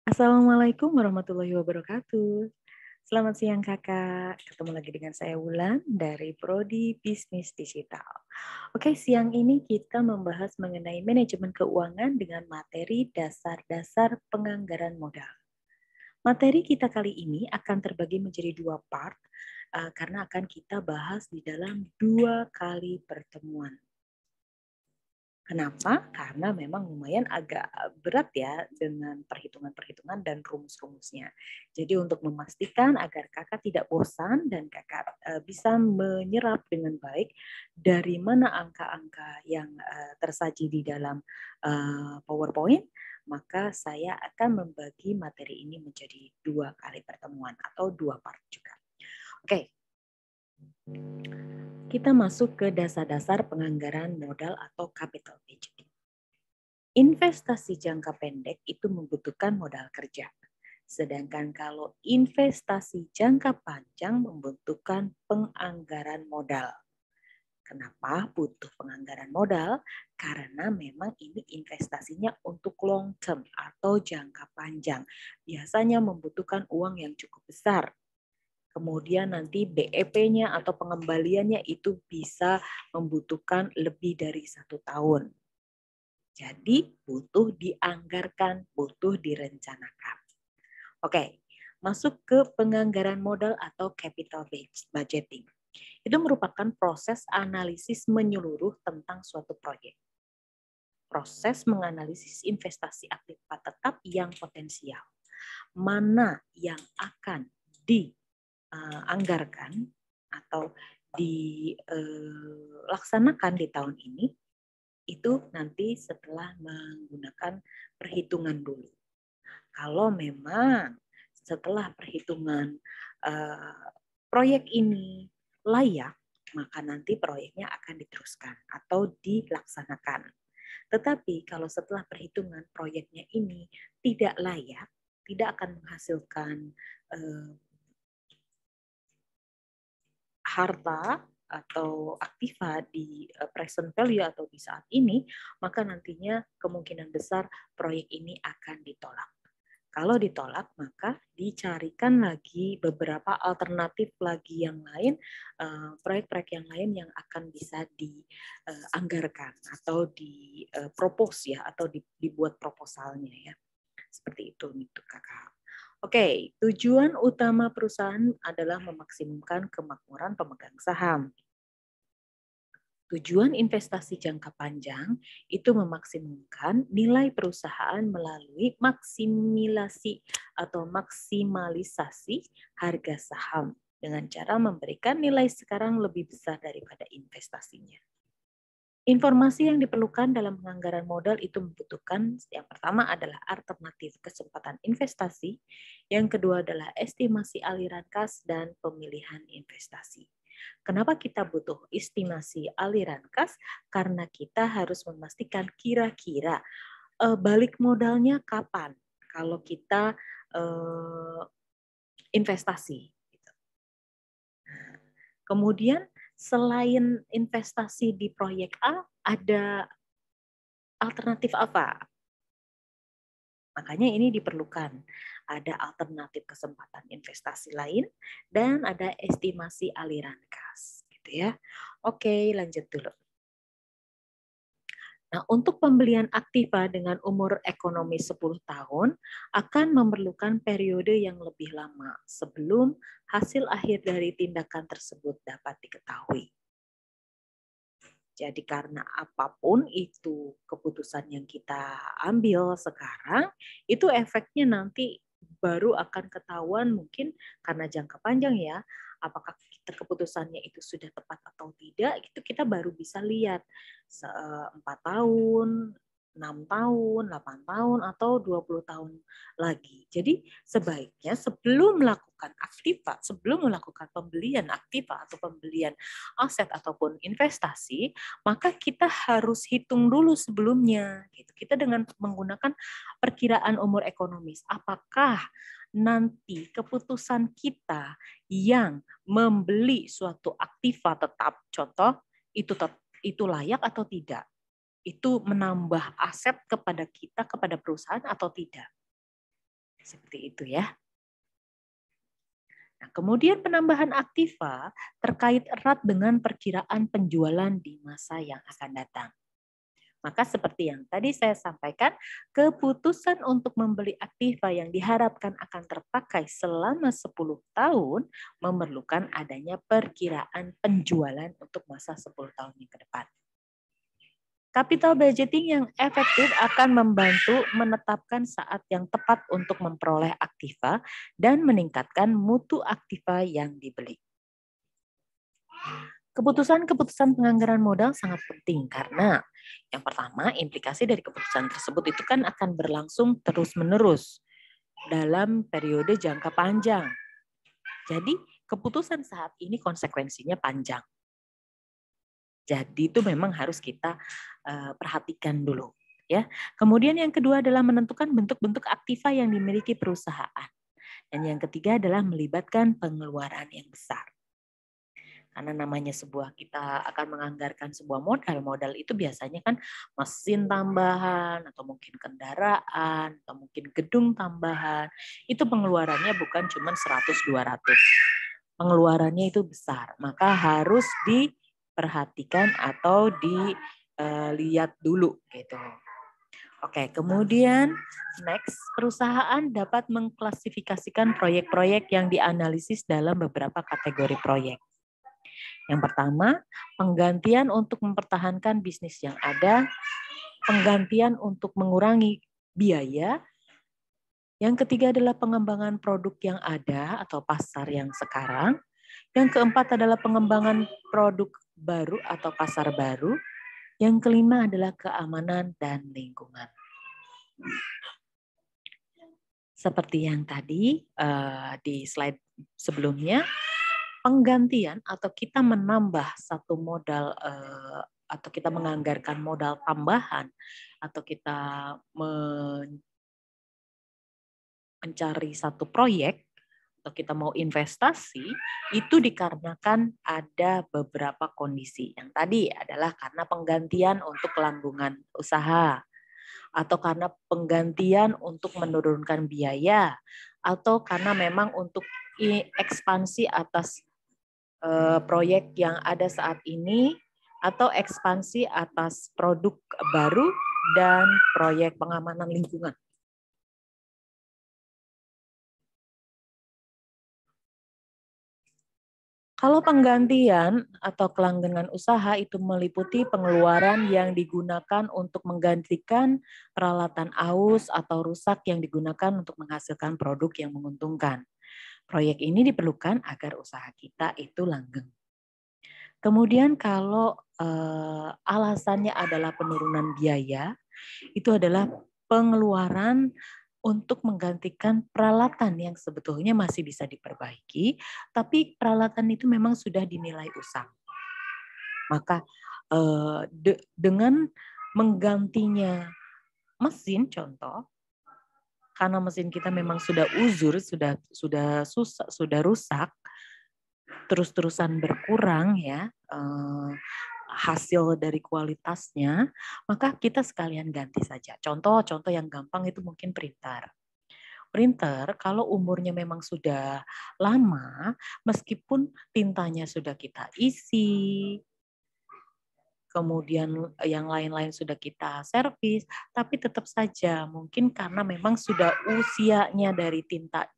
Assalamualaikum warahmatullahi wabarakatuh. Selamat siang kakak, ketemu lagi dengan saya Wulan dari Prodi Bisnis Digital. Oke, siang ini kita membahas mengenai manajemen keuangan dengan materi dasar-dasar penganggaran modal. Materi kita kali ini akan terbagi menjadi dua part, karena akan kita bahas di dalam 2 kali pertemuan. Kenapa? Karena memang lumayan agak berat ya dengan perhitungan-perhitungan dan rumus-rumusnya. Jadi untuk memastikan agar kakak tidak bosan dan kakak bisa menyerap dengan baik dari mana angka-angka yang tersaji di dalam PowerPoint, maka saya akan membagi materi ini menjadi 2 kali pertemuan atau 2 part juga. Oke, kita masuk ke dasar-dasar penganggaran modal atau capital budgeting. Investasi jangka pendek itu membutuhkan modal kerja. Sedangkan kalau investasi jangka panjang membutuhkan penganggaran modal. Kenapa butuh penganggaran modal? Karena memang ini investasinya untuk long term atau jangka panjang. Biasanya membutuhkan uang yang cukup besar. Kemudian nanti BEP-nya atau pengembaliannya itu bisa membutuhkan lebih dari 1 tahun. Jadi butuh dianggarkan, butuh direncanakan. Oke, masuk ke penganggaran modal atau capital budgeting. Itu merupakan proses analisis menyeluruh tentang suatu proyek. Proses menganalisis investasi aktif tetap yang potensial. Mana yang akan dianggarkan atau dilaksanakan di tahun ini, itu nanti setelah menggunakan perhitungan dulu. Kalau memang setelah perhitungan proyek ini layak, maka nanti proyeknya akan diteruskan atau dilaksanakan. Tetapi kalau setelah perhitungan proyeknya ini tidak layak, tidak akan menghasilkan harta atau aktiva di present value atau di saat ini, maka nantinya kemungkinan besar proyek ini akan ditolak. Kalau ditolak, maka dicarikan lagi beberapa alternatif lagi yang lain, proyek-proyek yang lain yang akan bisa dianggarkan atau dipropose ya, atau dibuat proposalnya ya. Seperti itu kakak. Oke, tujuan utama perusahaan adalah memaksimumkan kemakmuran pemegang saham. Tujuan investasi jangka panjang itu memaksimumkan nilai perusahaan melalui maksimalisasi harga saham dengan cara memberikan nilai sekarang lebih besar daripada investasinya. Informasi yang diperlukan dalam penganggaran modal itu membutuhkan yang pertama adalah alternatif kesempatan investasi, yang kedua adalah estimasi aliran kas dan pemilihan investasi. Kenapa kita butuh estimasi aliran kas? Karena kita harus memastikan kira-kira balik modalnya kapan kalau kita investasi. Kemudian selain investasi di proyek A, ada alternatif apa? Makanya ini diperlukan. Ada alternatif kesempatan investasi lain dan ada estimasi aliran kas. Gitu ya. Oke, lanjut dulu. Nah, untuk pembelian aktiva dengan umur ekonomi 10 tahun akan memerlukan periode yang lebih lama sebelum hasil akhir dari tindakan tersebut dapat diketahui. Jadi karena apapun itu keputusan yang kita ambil sekarang, itu efeknya nanti baru akan ketahuan mungkin karena jangka panjang ya, apakah keputusannya itu sudah tepat atau tidak, itu kita baru bisa lihat 4 tahun, 6 tahun, 8 tahun, atau 20 tahun lagi. Jadi sebaiknya sebelum melakukan aktiva, sebelum melakukan pembelian aktiva atau pembelian aset ataupun investasi, maka kita harus hitung dulu sebelumnya. Gitu. Kita dengan menggunakan perkiraan umur ekonomis, apakah nanti keputusan kita yang membeli suatu aktiva tetap, contoh itu layak atau tidak, itu menambah aset kepada kita, kepada perusahaan atau tidak. Seperti itu ya. Nah, kemudian penambahan aktiva terkait erat dengan perkiraan penjualan di masa yang akan datang. Maka seperti yang tadi saya sampaikan, keputusan untuk membeli aktiva yang diharapkan akan terpakai selama 10 tahun memerlukan adanya perkiraan penjualan untuk masa 10 tahun yang ke depan. Capital budgeting yang efektif akan membantu menetapkan saat yang tepat untuk memperoleh aktiva dan meningkatkan mutu aktiva yang dibeli. Keputusan-keputusan penganggaran modal sangat penting karena yang pertama, implikasi dari keputusan tersebut itu kan akan berlangsung terus-menerus dalam periode jangka panjang. Jadi, keputusan saat ini konsekuensinya panjang. Jadi itu memang harus kita perhatikan dulu, ya. Kemudian yang kedua adalah menentukan bentuk-bentuk aktiva yang dimiliki perusahaan. Dan yang ketiga adalah melibatkan pengeluaran yang besar. Karena namanya kita akan menganggarkan sebuah modal itu biasanya kan mesin tambahan, atau mungkin kendaraan, atau mungkin gedung tambahan. Itu pengeluarannya bukan cuma 100-200. Pengeluarannya itu besar, maka harus diperhatikan atau dilihat dulu gitu. Oke, kemudian next, perusahaan dapat mengklasifikasikan proyek-proyek yang dianalisis dalam beberapa kategori proyek. Yang pertama, penggantian untuk mempertahankan bisnis yang ada, penggantian untuk mengurangi biaya. Yang ketiga adalah pengembangan produk yang ada atau pasar yang sekarang. Yang keempat adalah pengembangan produk baru atau pasar baru. Yang kelima adalah keamanan dan lingkungan. Seperti yang tadi di slide sebelumnya, penggantian atau kita menambah satu modal atau kita menganggarkan modal tambahan atau kita mencari satu proyek atau kita mau investasi, itu dikarenakan ada beberapa kondisi. Yang tadi adalah karena penggantian untuk kelangsungan usaha, atau karena penggantian untuk menurunkan biaya, atau karena memang untuk ekspansi atas proyek yang ada saat ini, atau ekspansi atas produk baru dan proyek pengamanan lingkungan. Kalau penggantian atau kelangsungan usaha itu meliputi pengeluaran yang digunakan untuk menggantikan peralatan aus atau rusak yang digunakan untuk menghasilkan produk yang menguntungkan. Proyek ini diperlukan agar usaha kita itu langgeng. Kemudian kalau alasannya adalah penurunan biaya, itu adalah pengeluaran untuk menggantikan peralatan yang sebetulnya masih bisa diperbaiki, tapi peralatan itu memang sudah dinilai usang. Maka dengan menggantinya mesin, contoh, karena mesin kita memang sudah uzur, sudah rusak, terus-terusan berkurang ya hasil dari kualitasnya, maka kita sekalian ganti saja. Contoh yang gampang itu mungkin printer. Printer kalau umurnya memang sudah lama, meskipun tintanya sudah kita isi, kemudian yang lain-lain sudah kita servis, tapi tetap saja mungkin karena memang sudah usianya dari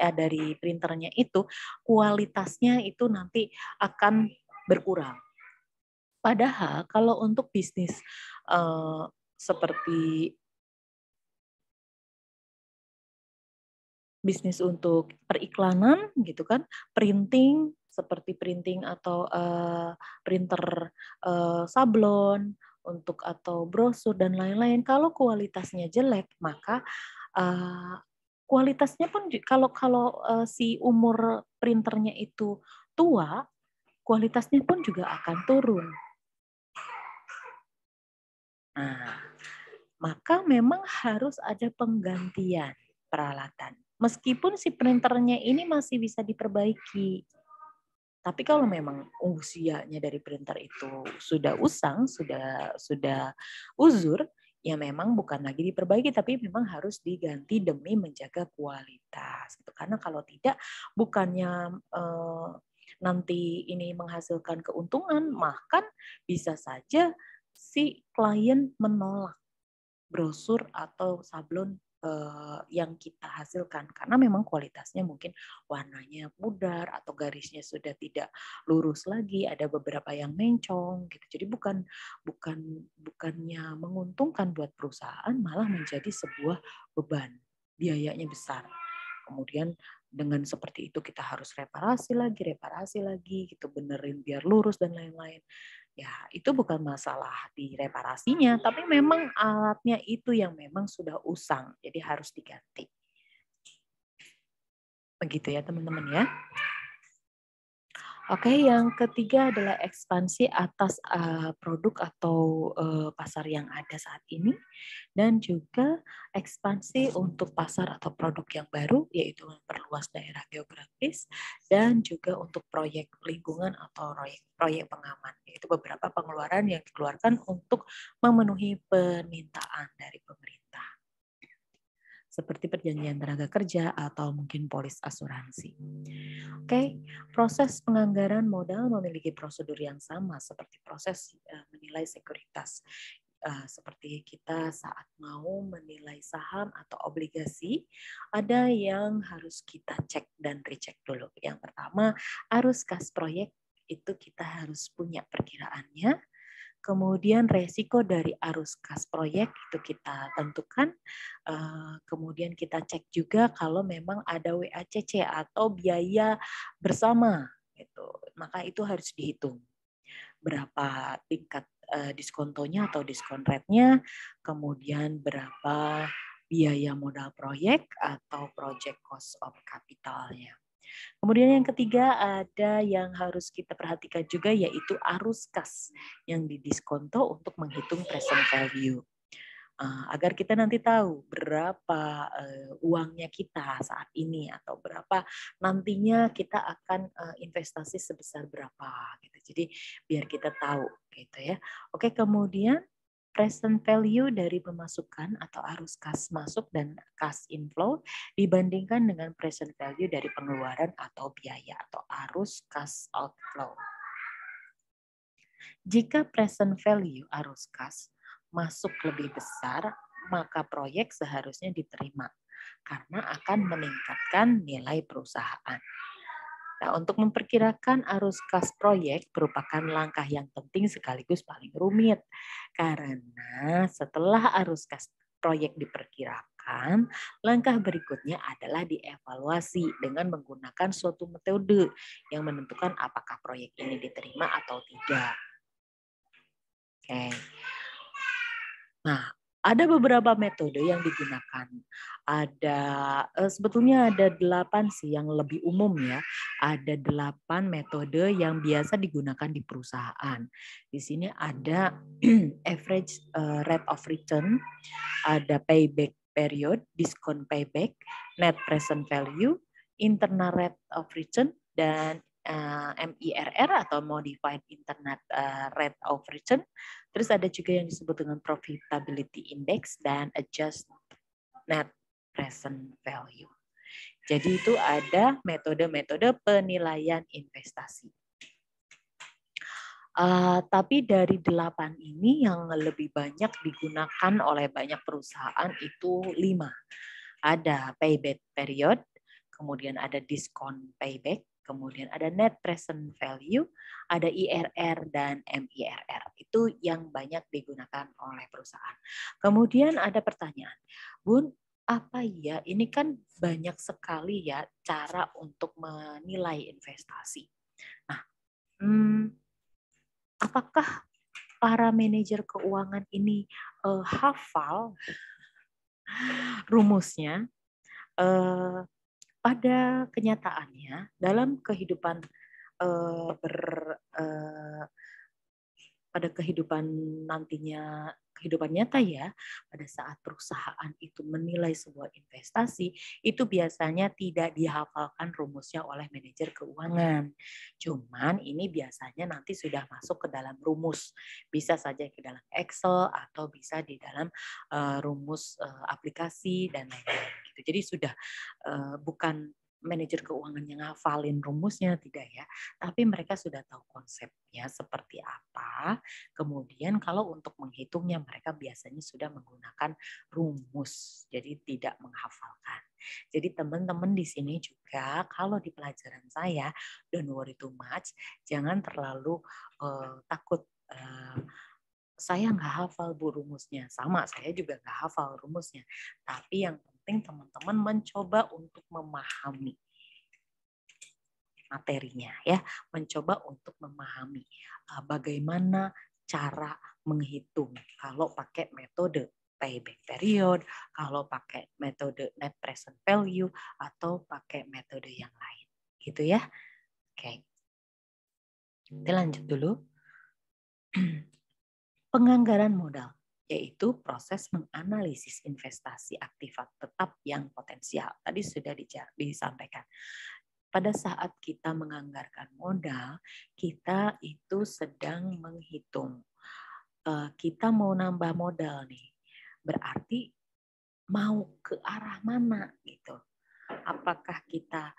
dari printernya itu, kualitasnya itu nanti akan berkurang. Padahal kalau untuk bisnis seperti bisnis untuk periklanan gitu kan, printing seperti printing atau printer sablon untuk atau brosur dan lain-lain, kalau kualitasnya jelek maka kualitasnya pun kalau si umur printernya itu tua, kualitasnya pun juga akan turun. Nah, maka memang harus ada penggantian peralatan. Meskipun si printernya ini masih bisa diperbaiki. Tapi kalau memang usianya dari printer itu sudah usang, sudah uzur, ya memang bukan lagi diperbaiki, tapi memang harus diganti demi menjaga kualitas. Gitu. Karena kalau tidak, bukannya nanti ini menghasilkan keuntungan, bahkan bisa saja si klien menolak brosur atau sablon yang kita hasilkan karena memang kualitasnya mungkin warnanya pudar atau garisnya sudah tidak lurus lagi, ada beberapa yang mencong gitu. Jadi bukannya menguntungkan buat perusahaan, malah menjadi sebuah beban, biayanya besar. Kemudian dengan seperti itu kita harus reparasi lagi gitu, benerin biar lurus dan lain-lain. Ya, itu bukan masalah di reparasinya, tapi memang alatnya itu yang memang sudah usang, jadi harus diganti. Begitu ya teman-teman ya. Oke, yang ketiga adalah ekspansi atas produk atau pasar yang ada saat ini, dan juga ekspansi untuk pasar atau produk yang baru, yaitu memperluas daerah geografis, dan juga untuk proyek lingkungan atau proyek pengaman, yaitu beberapa pengeluaran yang dikeluarkan untuk memenuhi permintaan dari pemerintah, seperti perjanjian tenaga kerja atau mungkin polis asuransi. Oke, proses penganggaran modal memiliki prosedur yang sama seperti proses menilai sekuritas. Seperti kita saat mau menilai saham atau obligasi, ada yang harus kita cek dan recheck dulu. Yang pertama, arus kas proyek itu kita harus punya perkiraannya. Kemudian resiko dari arus kas proyek itu kita tentukan. Kemudian kita cek juga kalau memang ada WACC atau biaya bersama, gitu. Maka itu harus dihitung. Berapa tingkat diskontonya atau diskon rate-nya, kemudian berapa biaya modal proyek atau project cost of capital-nya. Kemudian yang ketiga ada yang harus kita perhatikan juga, yaitu arus kas yang didiskonto untuk menghitung present value. Agar kita nanti tahu berapa uangnya kita saat ini atau berapa nantinya kita akan investasi sebesar berapa gitu. Jadi biar kita tahu gitu ya. Oke, kemudian present value dari pemasukan atau arus kas masuk dan kas inflow dibandingkan dengan present value dari pengeluaran atau biaya atau arus kas outflow. Jika present value arus kas masuk lebih besar, maka proyek seharusnya diterima karena akan meningkatkan nilai perusahaan. Nah, untuk memperkirakan arus kas proyek merupakan langkah yang penting sekaligus paling rumit. Karena setelah arus kas proyek diperkirakan, langkah berikutnya adalah dievaluasi dengan menggunakan suatu metode yang menentukan apakah proyek ini diterima atau tidak. Oke. Nah, ada beberapa metode yang digunakan. Sebetulnya ada 8 sih yang lebih umum ya. Ada 8 metode yang biasa digunakan di perusahaan. Di sini ada average rate of return, ada payback period, discount payback, net present value, internal rate of return, dan MIRR atau Modified Internet Rate of Return. Terus ada juga yang disebut dengan Profitability Index dan Adjust Net Present Value. Jadi itu ada metode-metode penilaian investasi. Tapi dari 8 ini yang lebih banyak digunakan oleh banyak perusahaan itu 5. Ada payback period, kemudian ada discount payback, kemudian ada net present value, ada IRR dan MIRR. Itu yang banyak digunakan oleh perusahaan. Kemudian ada pertanyaan, Bun, apa ya? Ini kan banyak sekali ya cara untuk menilai investasi. Nah, apakah para manajer keuangan ini hafal rumusnya? Pada kenyataannya dalam kehidupan pada kehidupan nantinya kehidupan nyata ya, pada saat perusahaan itu menilai sebuah investasi, itu biasanya tidak dihafalkan rumusnya oleh manajer keuangan. Cuman ini biasanya nanti sudah masuk ke dalam rumus. Bisa saja ke dalam Excel atau bisa di dalam rumus aplikasi dan lain-lain gitu. Jadi sudah bukan manajer keuangan yang ngafalin rumusnya, tidak ya, tapi mereka sudah tahu konsepnya seperti apa. Kemudian kalau untuk menghitungnya mereka biasanya sudah menggunakan rumus, jadi tidak menghafalkan. Jadi teman-teman di sini juga kalau di pelajaran saya, don't worry too much, jangan terlalu takut. Saya nggak hafal Bu rumusnya, sama saya juga nggak hafal rumusnya. Tapi yang penting teman-teman mencoba untuk memahami materinya ya, mencoba untuk memahami bagaimana cara menghitung kalau pakai metode payback period, kalau pakai metode net present value atau pakai metode yang lain, gitu ya. Oke. Kita lanjut dulu. Penganggaran modal, yaitu proses menganalisis investasi aktiva tetap yang potensial. Tadi sudah disampaikan. Pada saat kita menganggarkan modal, kita itu sedang menghitung. Kita mau nambah modal nih, berarti mau ke arah mana gitu. Apakah kita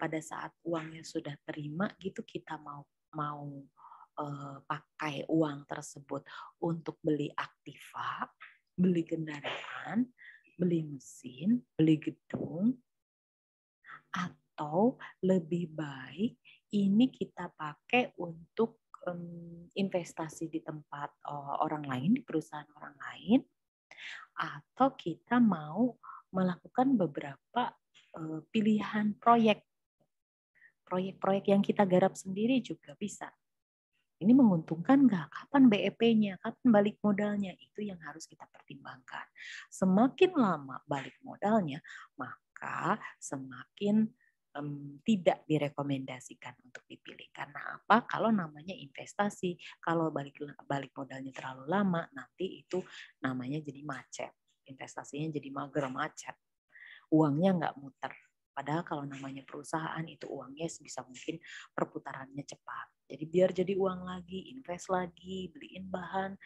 pada saat uangnya sudah terima gitu kita mau pakai uang tersebut untuk beli aktiva, beli kendaraan, beli mesin, beli gedung, atau lebih baik ini kita pakai untuk investasi di tempat orang lain, di perusahaan orang lain, atau kita mau melakukan beberapa pilihan proyek-proyek yang kita garap sendiri juga bisa. Ini menguntungkan nggak? Kapan BEP-nya? Kapan balik modalnya? Itu yang harus kita pertimbangkan. Semakin lama balik modalnya, maka semakin tidak direkomendasikan untuk dipilih. Karena apa? Kalau namanya investasi, kalau balik modalnya terlalu lama, nanti itu namanya jadi macet. Investasinya jadi mager, macet. Uangnya nggak muter. Padahal kalau namanya perusahaan itu uangnya sebisa mungkin perputarannya cepat. Jadi biar jadi uang lagi, invest lagi, beliin bahan,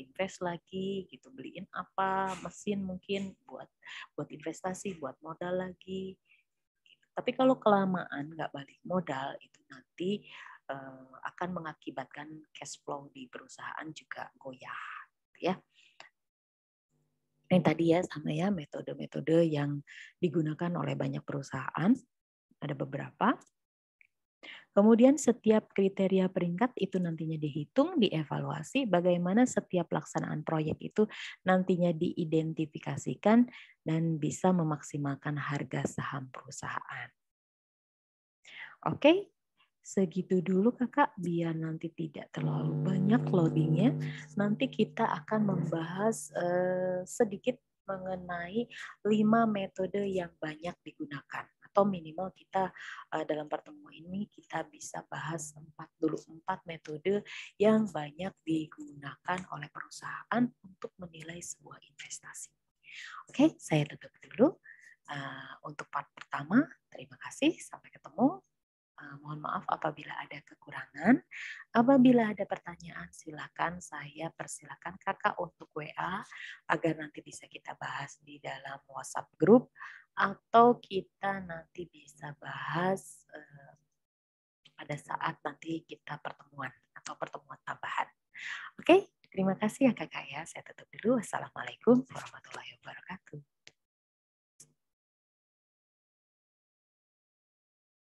invest lagi, gitu, beliin apa, mesin mungkin buat investasi, buat modal lagi. Gitu. Tapi kalau kelamaan nggak balik modal itu nanti akan mengakibatkan cash flow di perusahaan juga goyah, ya. Ini tadi ya sama ya metode-metode yang digunakan oleh banyak perusahaan. Ada beberapa. Kemudian setiap kriteria peringkat itu nantinya dihitung, dievaluasi bagaimana setiap pelaksanaan proyek itu nantinya diidentifikasikan dan bisa memaksimalkan harga saham perusahaan. Oke, segitu dulu Kakak, biar nanti tidak terlalu banyak loadingnya. Nanti kita akan membahas sedikit mengenai 5 metode yang banyak digunakan. Atau minimal kita dalam pertemuan ini kita bisa bahas 4 metode yang banyak digunakan oleh perusahaan untuk menilai sebuah investasi. Oke, saya tutup dulu. Untuk part pertama, terima kasih. Sampai ketemu. Mohon maaf apabila ada kekurangan. Apabila ada pertanyaan, saya persilakan Kakak untuk WA agar nanti bisa kita bahas di dalam WhatsApp grup atau kita nanti bisa bahas pada saat nanti kita pertemuan atau pertemuan tambahan. Oke, terima kasih ya Kakak ya. Saya tutup dulu. Wassalamualaikum warahmatullahi wabarakatuh.